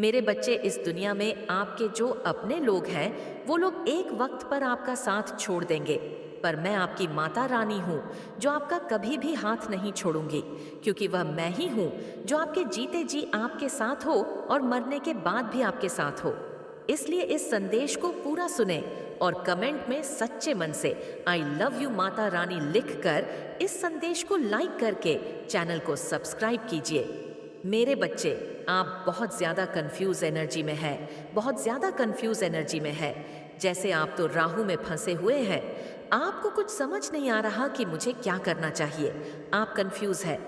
मेरे बच्चे, इस दुनिया में आपके जो अपने लोग हैं वो लोग एक वक्त पर आपका साथ छोड़ देंगे, पर मैं आपकी माता रानी हूँ जो आपका कभी भी हाथ नहीं छोड़ूंगी, क्योंकि वह मैं ही हूँ जो आपके जीते जी आपके साथ हो और मरने के बाद भी आपके साथ हो। इसलिए इस संदेश को पूरा सुने और कमेंट में सच्चे मन से I love you Mata Rani लिखकर इस संदेश को लाइक करके चैनल को सब्सक्राइब कीजिए। मेरे बच्चे, आप बहुत ज़्यादा कंफ्यूज एनर्जी में है, बहुत ज़्यादा कंफ्यूज एनर्जी में है। जैसे आप तो राहु में फंसे हुए हैं। आपको कुछ समझ नहीं आ रहा कि मुझे क्या करना चाहिए। आप कंफ्यूज है।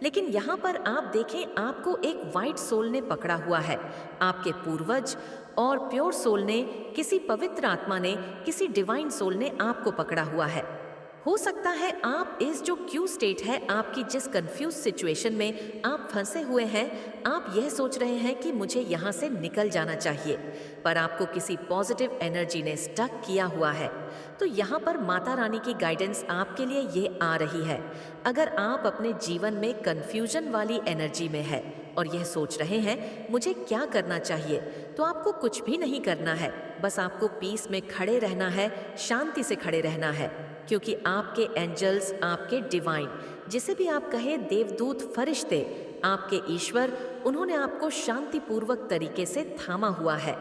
लेकिन यहाँ पर आप देखें, आपको एक वाइट सोल ने पकड़ा हुआ है। आपके पूर्वज और प्योर सोल ने, किसी पवित्र आत्मा ने, किसी डिवाइन सोल ने आपको पकड़ा हुआ है। हो सकता है आप इस जो क्यू स्टेट है, आपकी जिस कंफ्यूज सिचुएशन में आप फंसे हुए हैं, आप यह सोच रहे हैं कि मुझे यहाँ से निकल जाना चाहिए, पर आपको किसी पॉजिटिव एनर्जी ने स्टक किया हुआ है। तो यहाँ पर माता रानी की गाइडेंस आपके लिए ये आ रही है। अगर आप अपने जीवन में कंफ्यूजन वाली एनर्जी में है और यह सोच रहे हैं मुझे क्या करना चाहिए, तो आपको कुछ भी नहीं करना है। बस आपको पीस में खड़े रहना है, शांति से खड़े रहना है, क्योंकि आपके एंजल्स, आपके डिवाइन, जिसे भी आप कहें, देवदूत, फरिश्ते, आपके ईश्वर, उन्होंने आपको शांतिपूर्वक तरीके से थामा हुआ है,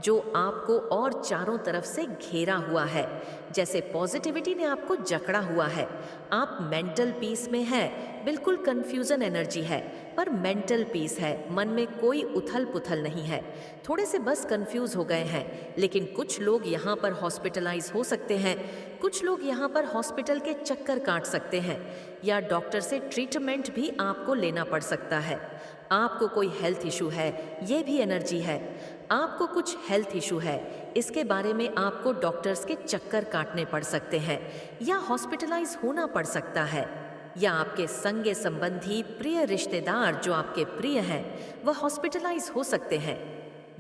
जो आपको और चारों तरफ से घेरा हुआ है। जैसे पॉजिटिविटी ने आपको जकड़ा हुआ है। आप मेंटल पीस में है, बिल्कुल कंफ्यूजन एनर्जी है, पर मेंटल पीस है, मन में कोई उथल पुथल नहीं है। थोड़े से बस कंफ्यूज हो गए हैं। लेकिन कुछ लोग यहाँ पर हॉस्पिटलाइज हो सकते हैं, कुछ लोग यहाँ पर हॉस्पिटल के चक्कर काट सकते हैं, या डॉक्टर से ट्रीटमेंट भी आपको लेना पड़ सकता है। आपको कोई हेल्थ इशू है, ये भी एनर्जी है। आपको कुछ हेल्थ इशू है, इसके बारे में आपको डॉक्टर्स के चक्कर काटने पड़ सकते हैं, या हॉस्पिटलाइज होना पड़ सकता है, या आपके संगे संबंधी, प्रिय रिश्तेदार जो आपके प्रिय हैं, वह हॉस्पिटलाइज हो सकते हैं।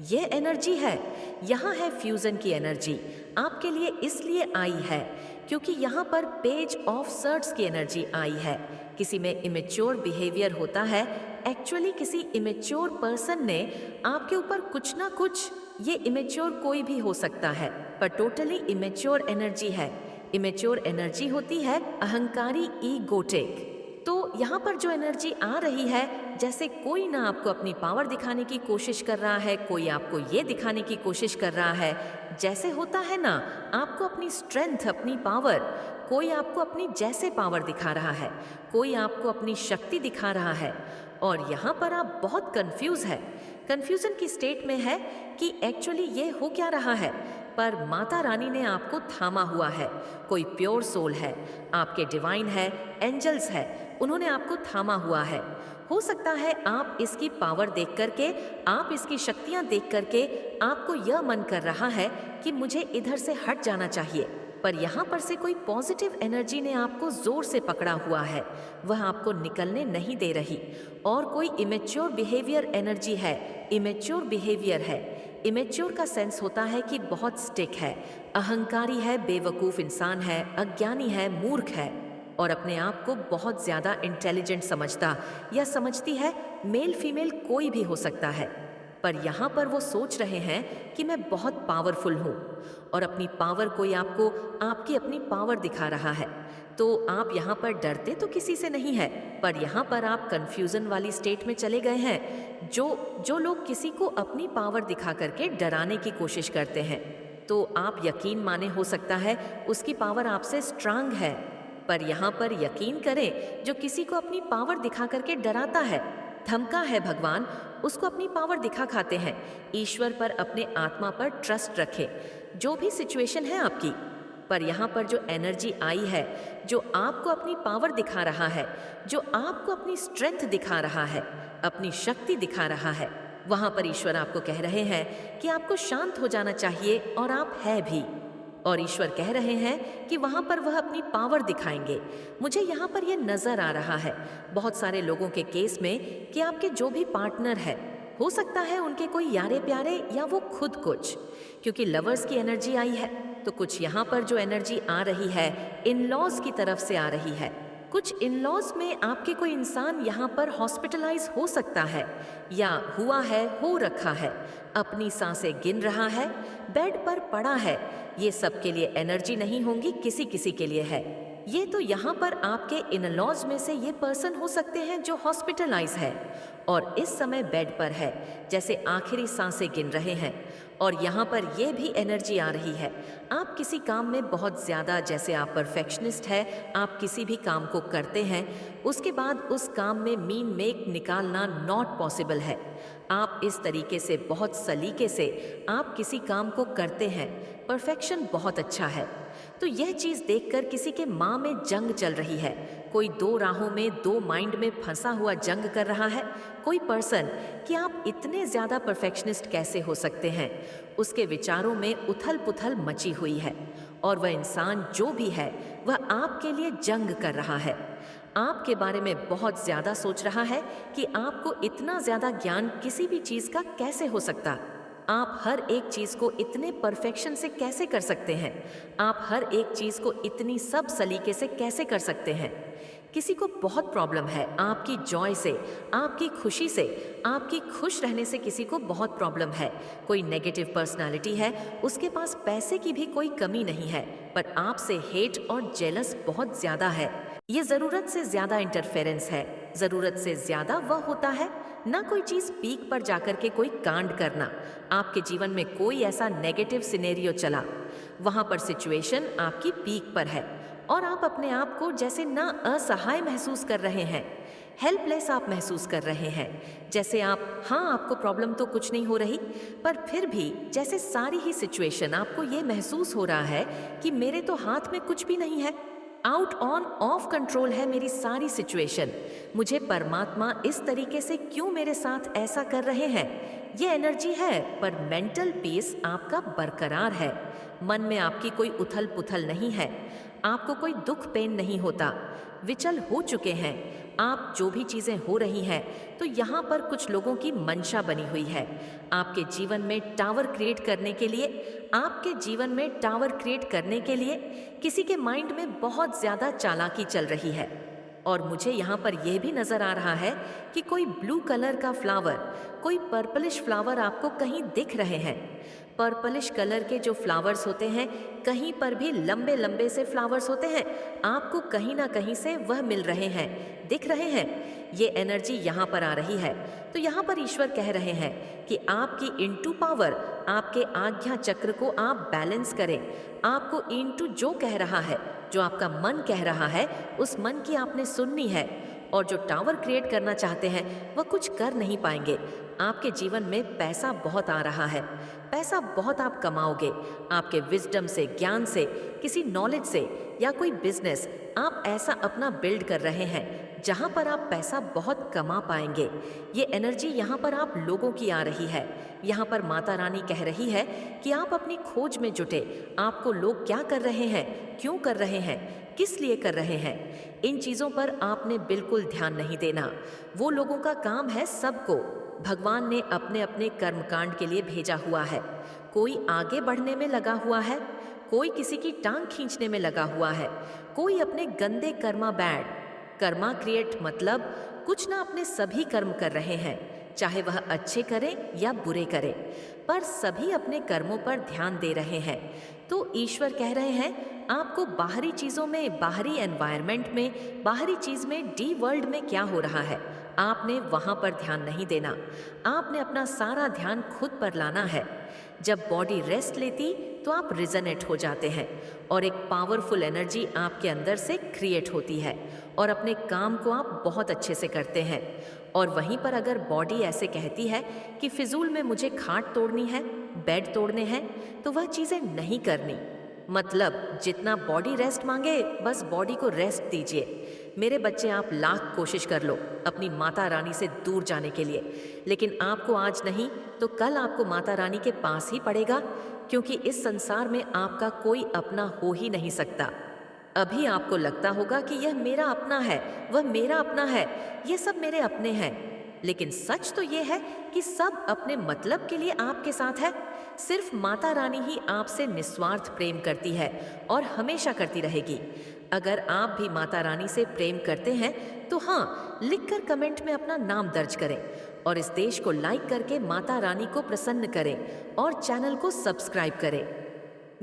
ये एनर्जी है। यहाँ है फ्यूजन की एनर्जी। आपके लिए इसलिए आई है क्योंकि यहाँ पर पेज ऑफ सर्ड्स की एनर्जी आई है। किसी में इमेच्योर बिहेवियर होता है। एक्चुअली किसी इमेच्योर पर्सन ने आपके ऊपर कुछ ना कुछ, ये इमेच्योर कोई भी हो सकता है, पर टोटली इमेच्योर एनर्जी है। इमेच्योर एनर्जी होती है अहंकारी, ईगोटिक। तो यहाँ पर जो एनर्जी आ रही है, जैसे कोई ना आपको अपनी पावर दिखाने की कोशिश कर रहा है, कोई आपको ये दिखाने की कोशिश कर रहा है, जैसे होता है ना, आपको अपनी स्ट्रेंथ, अपनी पावर, कोई आपको अपनी जैसे पावर दिखा रहा है, कोई आपको अपनी शक्ति दिखा रहा है। और यहाँ पर आप बहुत कंफ्यूज है, कंफ्यूजन की स्टेट में है कि एक्चुअली ये हो क्या रहा है। पर माता रानी ने आपको थामा हुआ है। कोई प्योर सोल है, आपके डिवाइन है, एंजल्स है, उन्होंने आपको थामा हुआ है। हो सकता है आप इसकी पावर देख करके, आप इसकी शक्तियां देख करके, आपको यह मन कर रहा है कि मुझे इधर से हट जाना चाहिए, पर यहाँ पर से कोई पॉजिटिव एनर्जी ने आपको जोर से पकड़ा हुआ है, वह आपको निकलने नहीं दे रही। और कोई इमेच्योर बिहेवियर एनर्जी है, इमेच्योर बिहेवियर है। इमेच्योर का सेंस होता है कि बहुत स्टिक है, अहंकारी है, बेवकूफ़ इंसान है, अज्ञानी है, मूर्ख है, और अपने आप को बहुत ज़्यादा इंटेलिजेंट समझता या समझती है। मेल फीमेल कोई भी हो सकता है, पर यहाँ पर वो सोच रहे हैं कि मैं बहुत पावरफुल हूँ, और अपनी पावर कोई आपको, आपकी अपनी पावर दिखा रहा है। तो आप यहाँ पर डरते तो किसी से नहीं है, पर यहाँ पर आप कंफ्यूजन वाली स्टेट में चले गए हैं। जो लोग किसी को अपनी पावर दिखा करके डराने की कोशिश करते हैं, तो आप यकीन माने, हो सकता है उसकी पावर आपसे स्ट्रांग है, पर यहाँ पर यकीन करें, जो किसी को अपनी पावर दिखा करके डराता है, धमका है भगवान, उसको अपनी पावर दिखा खाते हैं। ईश्वर पर, अपने आत्मा पर ट्रस्ट रखें, जो भी सिचुएशन है आपकी। पर यहाँ पर जो एनर्जी आई है, जो आपको अपनी पावर दिखा रहा है, जो आपको अपनी स्ट्रेंथ दिखा रहा है, अपनी शक्ति दिखा रहा है, वहाँ पर ईश्वर आपको कह रहे हैं कि आपको शांत हो जाना चाहिए, और आप है भी। और ईश्वर कह रहे हैं कि वहाँ पर वह अपनी पावर दिखाएंगे। मुझे यहाँ पर यह नज़र आ रहा है बहुत सारे लोगों के केस में कि आपके जो भी पार्टनर है, हो सकता है उनके कोई यारे प्यारे, या वो खुद कुछ, क्योंकि लवर्स की एनर्जी आई है, तो कुछ यहाँ पर जो एनर्जी आ रही है, इन लॉज की तरफ से आ रही है। तो आप यहाँ पर कुछ इन-लॉज में आपके कोई इंसान यहाँ पर हॉस्पिटलाइज हो सकता है या हुआ है, हो रखा है, अपनी सांसें गिन रहा है, बेड पर पड़ा है। ये सब के लिए एनर्जी नहीं होंगी, किसी किसी के लिए है। ये तो यहाँ पर आपके इन-लॉज में से ये पर्सन हो सकते हैं जो हॉस्पिटलाइज है और इस समय बेड पर है, जैसे आखिरी सांसें गिन रहे हैं। और यहाँ पर ये भी एनर्जी आ रही है, आप किसी काम में बहुत ज़्यादा, जैसे आप परफेक्शनिस्ट है, आप किसी भी काम को करते हैं, उसके बाद उस काम में मीन मेक निकालना नॉट पॉसिबल है। आप इस तरीके से बहुत सलीके से आप किसी काम को करते हैं, परफेक्शन बहुत अच्छा है। तो यह चीज़ देखकर किसी के माँ में जंग चल रही है, कोई दो राहों में, दो माइंड में फंसा हुआ जंग कर रहा है। कोई पर्सन कि आप इतने ज़्यादा परफेक्शनिस्ट कैसे हो सकते हैं, उसके विचारों में उथल पुथल मची हुई है और वह इंसान जो भी है वह आपके लिए जंग कर रहा है। आपके बारे में बहुत ज़्यादा सोच रहा है कि आपको इतना ज़्यादा ज्ञान किसी भी चीज़ का कैसे हो सकता, आप हर एक चीज़ को इतने परफेक्शन से कैसे कर सकते हैं, आप हर एक चीज़ को इतनी सब सलीके से कैसे कर सकते हैं। किसी को बहुत प्रॉब्लम है आपकी जॉय से, आपकी खुशी से, आपकी खुश रहने से किसी को बहुत प्रॉब्लम है। कोई नेगेटिव पर्सनालिटी है, उसके पास पैसे की भी कोई कमी नहीं है, पर आपसे हेट और जेलस बहुत ज़्यादा है। ये ज़रूरत से ज़्यादा इंटरफेरेंस है, ज़रूरत से ज़्यादा वह होता है ना कोई चीज़ पीक पर जाकर के कोई कांड करना। आपके जीवन में कोई ऐसा नेगेटिव सिनेरियो चला, वहाँ पर सिचुएशन आपकी पीक पर है और आप अपने आप को जैसे ना असहाय महसूस कर रहे हैं, हेल्पलेस आप महसूस कर रहे हैं। जैसे आप, हाँ आपको प्रॉब्लम तो कुछ नहीं हो रही, पर फिर भी जैसे सारी ही सिचुएशन आपको ये महसूस हो रहा है कि मेरे तो हाथ में कुछ भी नहीं है, आउट ऑन ऑफ कंट्रोल है मेरी सारी सिचुएशन। मुझे परमात्मा इस तरीके से क्यों मेरे साथ ऐसा कर रहे हैं। ये एनर्जी है, पर मेंटल पीस आपका बरकरार है। मन में आपकी कोई उथल पुथल नहीं है, आपको कोई दुख पेन नहीं होता, विचल हो चुके हैं आप। जो भी चीज़ें हो रही हैं, तो यहाँ पर कुछ लोगों की मंशा बनी हुई है आपके जीवन में टावर क्रिएट करने के लिए। आपके जीवन में टावर क्रिएट करने के लिए किसी के माइंड में बहुत ज़्यादा चालाकी चल रही है। और मुझे यहाँ पर यह भी नज़र आ रहा है कि कोई ब्लू कलर का फ्लावर, कोई पर्पलिश फ्लावर आपको कहीं दिख रहे हैं। पर्पलिश कलर के जो फ्लावर्स होते हैं, कहीं पर भी लंबे लंबे से फ्लावर्स होते हैं, आपको कहीं ना कहीं से वह मिल रहे हैं, दिख रहे हैं। ये एनर्जी यहाँ पर आ रही है। तो यहाँ पर ईश्वर कह रहे हैं कि आपकी इनटू पावर, आपके आज्ञा चक्र को आप बैलेंस करें। आपको इनटू जो कह रहा है, जो आपका मन कह रहा है, उस मन की आपने सुननी है। और जो टावर क्रिएट करना चाहते हैं वह कुछ कर नहीं पाएंगे। आपके जीवन में पैसा बहुत आ रहा है, पैसा बहुत आप कमाओगे। आपके विजडम से, ज्ञान से, किसी नॉलेज से, या कोई बिजनेस आप ऐसा अपना बिल्ड कर रहे हैं जहां पर आप पैसा बहुत कमा पाएंगे। ये एनर्जी यहाँ पर आप लोगों की आ रही है। यहाँ पर माता रानी कह रही है कि आप अपनी खोज में जुटे। आपको लोग क्या कर रहे हैं, क्यों कर रहे हैं, किस लिए कर रहे हैं, इन चीज़ों पर आपने बिल्कुल ध्यान नहीं देना। वो लोगों का काम है सबको भगवान ने अपने अपने कर्मकांड के लिए भेजा हुआ है। कोई आगे बढ़ने में लगा हुआ है, कोई किसी की टांग खींचने में लगा हुआ है, कोई अपने गंदे कर्मा बैड कर्मा क्रिएट, मतलब कुछ ना अपने सभी कर्म कर रहे हैं, चाहे वह अच्छे करें या बुरे करें, पर सभी अपने कर्मों पर ध्यान दे रहे हैं। तो ईश्वर कह रहे हैं आपको बाहरी चीज़ों में, बाहरी एनवायरनमेंट में, बाहरी चीज़ में, डी वर्ल्ड में क्या हो रहा है, आपने वहाँ पर ध्यान नहीं देना। आपने अपना सारा ध्यान खुद पर लाना है। जब बॉडी रेस्ट लेती तो आप रिजनेट हो जाते हैं और एक पावरफुल एनर्जी आपके अंदर से क्रिएट होती है और अपने काम को आप बहुत अच्छे से करते हैं। और वहीं पर अगर बॉडी ऐसे कहती है कि फिजूल में मुझे खाट तोड़नी है, बेड तोड़ने हैं, तो वह चीज़ें नहीं करनी। मतलब जितना बॉडी रेस्ट मांगे, बस बॉडी को रेस्ट दीजिए। मेरे बच्चे, आप लाख कोशिश कर लो अपनी माता रानी से दूर जाने के लिए, लेकिन आपको आज नहीं तो कल आपको माता रानी के पास ही पड़ेगा, क्योंकि इस संसार में आपका कोई अपना हो ही नहीं सकता। अभी आपको लगता होगा कि यह मेरा अपना है, वह मेरा अपना है, ये सब मेरे अपने हैं, लेकिन सच तो ये है कि सब अपने मतलब के लिए आपके साथ है। सिर्फ माता रानी ही आपसे निस्वार्थ प्रेम करती है और हमेशा करती रहेगी। अगर आप भी माता रानी से प्रेम करते हैं तो हाँ, लिखकर कमेंट में अपना नाम दर्ज करें और इस देश को लाइक करके माता रानी को प्रसन्न करें और चैनल को सब्सक्राइब करें।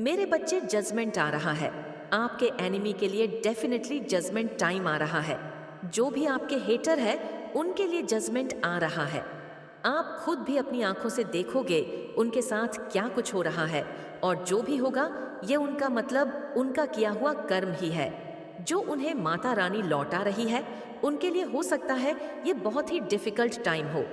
मेरे बच्चे, जजमेंट आ रहा है। आपके एनिमी के लिए डेफिनेटली जजमेंट टाइम आ रहा है। जो भी आपके हेटर है उनके लिए जजमेंट आ रहा है। आप खुद भी अपनी आंखों से देखोगे उनके साथ क्या कुछ हो रहा है, और जो भी होगा ये उनका मतलब उनका किया हुआ कर्म ही है। जो उन्हें माता रानी लौटा रही है उनके लिए हो सकता है ये बहुत ही डिफिकल्ट टाइम हो,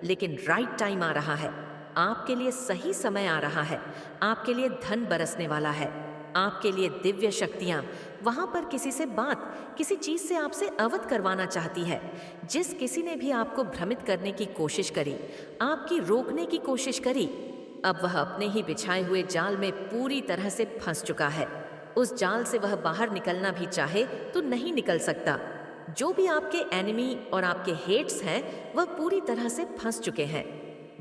लेकिन राइट टाइम आ रहा है। आपके लिए सही समय आ रहा है। आपके लिए धन बरसने वाला है। आपके लिए दिव्य शक्तियां वहां पर किसी से बात, किसी चीज से आपसे अवगत करवाना चाहती है। जिस किसी ने भी आपको भ्रमित करने की कोशिश करी, आपकी रोकने की कोशिश करी, अब वह अपने ही बिछाए हुए जाल में पूरी तरह से फंस चुका है। उस जाल से वह बाहर निकलना भी चाहे तो नहीं निकल सकता। जो भी आपके एनिमी और आपके हेट्स हैं वह पूरी तरह से फंस चुके हैं।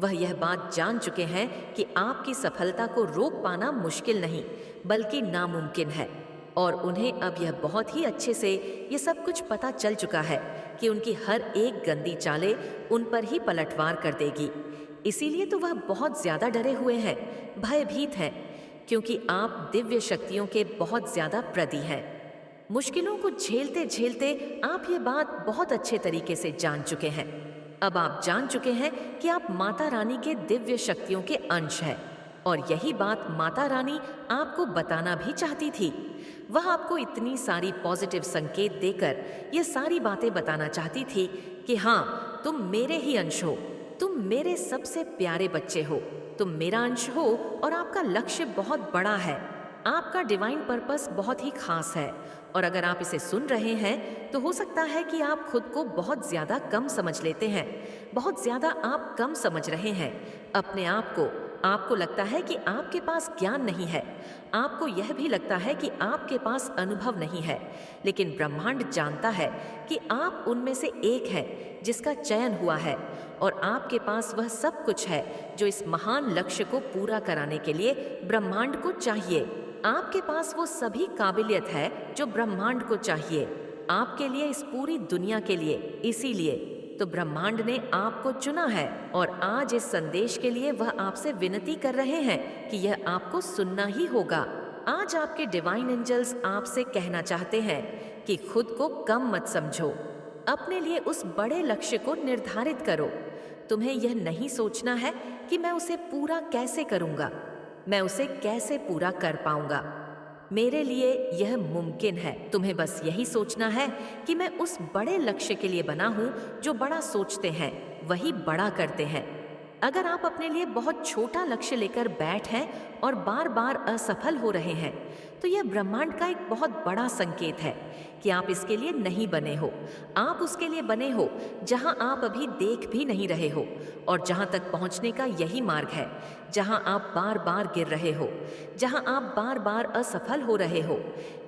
वह यह बात जान चुके हैं कि आपकी सफलता को रोक पाना मुश्किल नहीं बल्कि नामुमकिन है, और उन्हें अब यह बहुत ही अच्छे से ये सब कुछ पता चल चुका है कि उनकी हर एक गंदी चालें उन पर ही पलटवार कर देगी। इसीलिए तो वह बहुत ज्यादा डरे हुए हैं, भयभीत हैं, क्योंकि आप दिव्य शक्तियों के बहुत ज्यादा प्रति हैं। मुश्किलों को झेलते झेलते आप ये बात बहुत अच्छे तरीके से जान चुके हैं। अब आप जान चुके हैं कि आप माता रानी के दिव्य शक्तियों के अंश हैं, और यही बात माता रानी आपको बताना भी चाहती थी। वह आपको इतनी सारी पॉजिटिव संकेत देकर ये सारी बातें बताना चाहती थी कि हाँ, तुम मेरे ही अंश हो, तुम मेरे सबसे प्यारे बच्चे हो, तुम मेरा अंश हो, और आपका लक्ष्य बहुत बड़ा है। आपका डिवाइन पर्पस बहुत ही खास है, और अगर आप इसे सुन रहे हैं तो हो सकता है कि आप खुद को बहुत ज्यादा कम समझ लेते हैं। बहुत ज्यादा आप कम समझ रहे हैं अपने आप को। आपको लगता है कि आपके पास ज्ञान नहीं है। आपको यह भी लगता है कि आपके पास अनुभव नहीं है, लेकिन ब्रह्मांड जानता है कि आप उनमें से एक हैं जिसका चयन हुआ है, और आपके पास वह सब कुछ है जो इस महान लक्ष्य को पूरा कराने के लिए ब्रह्मांड को चाहिए। आपके पास वो सभी काबिलियत है जो ब्रह्मांड को चाहिए आपके लिए, इस पूरी दुनिया के लिए। इसीलिए तो ब्रह्मांड ने आपको चुना है, और आज इस संदेश के लिए वह आपसे विनती कर रहे हैं कि यह आपको सुनना ही होगा। आज आपके डिवाइन एंजल्स आपसे कहना चाहते हैं कि खुद को कम मत समझो, अपने लिए उस बड़े लक्ष्य को निर्धारित करो। तुम्हें यह नहीं सोचना है कि मैं उसे पूरा कैसे करूंगा, मैं उसे कैसे पूरा कर पाऊंगा, मेरे लिए यह मुमकिन है। तुम्हें बस यही सोचना है कि मैं उस बड़े लक्ष्य के लिए बना हूं। जो बड़ा सोचते हैं वही बड़ा करते हैं। अगर आप अपने लिए बहुत छोटा लक्ष्य लेकर बैठ हैं और बार बार असफल हो रहे हैं, तो यह ब्रह्मांड का एक बहुत बड़ा संकेत है कि आप इसके लिए नहीं बने हो। आप उसके लिए बने हो जहां आप अभी देख भी नहीं रहे हो, और जहां तक पहुंचने का यही मार्ग है, जहां आप बार बार गिर रहे हो, जहां आप बार बार असफल हो रहे हो।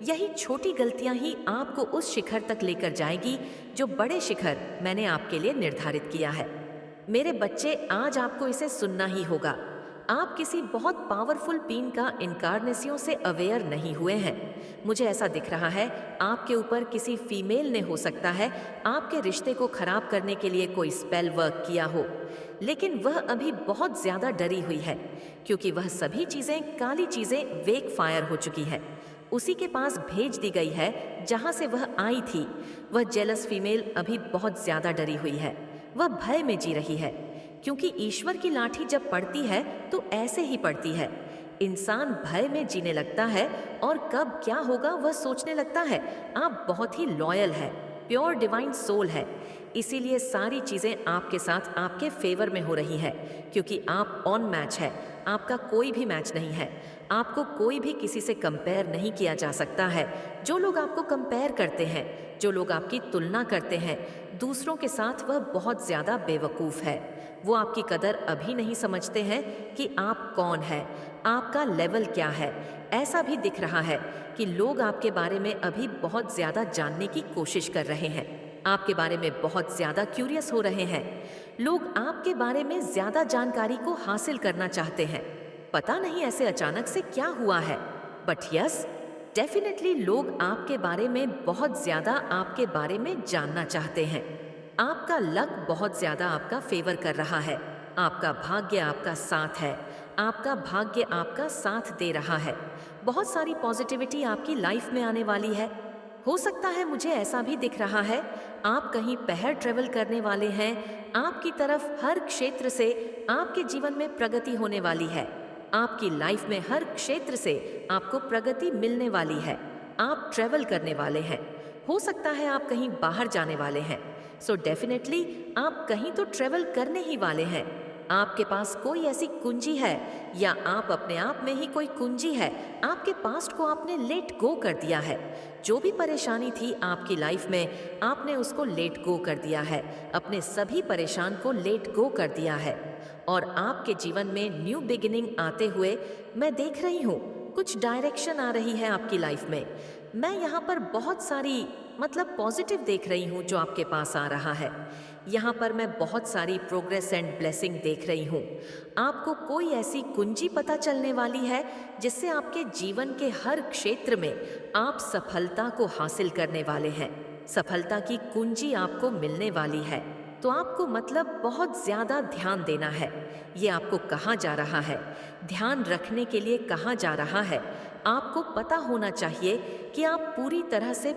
यही छोटी गलतियां ही आपको उस शिखर तक लेकर जाएगी जो बड़े शिखर मैंने आपके लिए निर्धारित किया है। मेरे बच्चे, आज आपको इसे सुनना ही होगा। आप किसी बहुत पावरफुल बीइंग का इनकारनेसियों से अवेयर नहीं हुए हैं। मुझे ऐसा दिख रहा है आपके ऊपर किसी फीमेल ने, हो सकता है, आपके रिश्ते को खराब करने के लिए कोई स्पेल वर्क किया हो, लेकिन वह अभी बहुत ज्यादा डरी हुई है, क्योंकि वह सभी चीजें, काली चीजें वेक फायर हो चुकी है, उसी के पास भेज दी गई है जहां से वह आई थी। वह जेलस फीमेल अभी बहुत ज्यादा डरी हुई है। वह भय में जी रही है, क्योंकि ईश्वर की लाठी जब पड़ती है तो ऐसे ही पड़ती है। इंसान भय में जीने लगता है और कब क्या होगा वह सोचने लगता है। आप बहुत ही लॉयल है, प्योर डिवाइन सोल है, इसीलिए सारी चीजें आपके साथ आपके फेवर में हो रही है, क्योंकि आप ऑन मैच है। आपका कोई भी मैच नहीं है। आपको कोई भी किसी से कंपेयर नहीं किया जा सकता है। जो लोग आपको कंपेयर करते हैं, जो लोग आपकी तुलना करते हैं दूसरों के साथ, वह बहुत ज्यादा बेवकूफ है। वो आपकी कदर अभी नहीं समझते हैं कि आप कौन है, आपका लेवल क्या है। ऐसा भी दिख रहा है कि लोग आपके बारे में अभी बहुत ज्यादा जानने की कोशिश कर रहे हैं, आपके बारे में बहुत ज्यादा क्यूरियस हो रहे हैं। लोग आपके बारे में ज्यादा जानकारी को हासिल करना चाहते हैं। पता नहीं ऐसे अचानक से क्या हुआ है, बट यस, डेफिनेटली लोग आपके बारे में बहुत ज़्यादा आपके बारे में जानना चाहते हैं। आपका लक बहुत ज़्यादा आपका फेवर कर रहा है। आपका भाग्य आपका साथ है। आपका भाग्य आपका साथ दे रहा है। बहुत सारी पॉजिटिविटी आपकी लाइफ में आने वाली है। हो सकता है मुझे ऐसा भी दिख रहा है, आप कहीं बाहर ट्रेवल करने वाले हैं। आपकी तरफ हर क्षेत्र से आपके जीवन में प्रगति होने वाली है। आपकी लाइफ में हर क्षेत्र से आपको प्रगति मिलने वाली है। आप ट्रेवल करने वाले हैं। हो सकता है आप कहीं बाहर जाने वाले हैं। सो डेफिनेटली आप कहीं तो ट्रेवल करने ही वाले हैं। आपके पास कोई ऐसी कुंजी है या आप अपने आप में ही कोई कुंजी है। आपके पास्ट को आपने लेट गो कर दिया है। जो भी परेशानी थी आपकी लाइफ में, आपने उसको लेट गो कर दिया है। अपने सभी परेशान को लेट गो कर दिया है और आपके जीवन में न्यू बिगिनिंग आते हुए मैं देख रही हूँ। कुछ डायरेक्शन आ रही है आपकी लाइफ में। मैं यहाँ पर बहुत सारी पॉजिटिव देख रही हूँ जो आपके पास आ रहा है। यहाँ पर मैं बहुत सारी प्रोग्रेस एंड ब्लेसिंग देख रही हूँ। आपको कोई ऐसी कुंजी पता चलने वाली है जिससे आपके जीवन के हर क्षेत्र में आप सफलता को हासिल करने वाले हैं। सफलता की कुंजी आपको मिलने वाली है। तो आपको बहुत ज़्यादा ध्यान देना है। ये आपको कहा जा रहा है, ध्यान रखने के लिए कहा जा रहा है। आपको पता होना चाहिए कि आप पूरी तरह से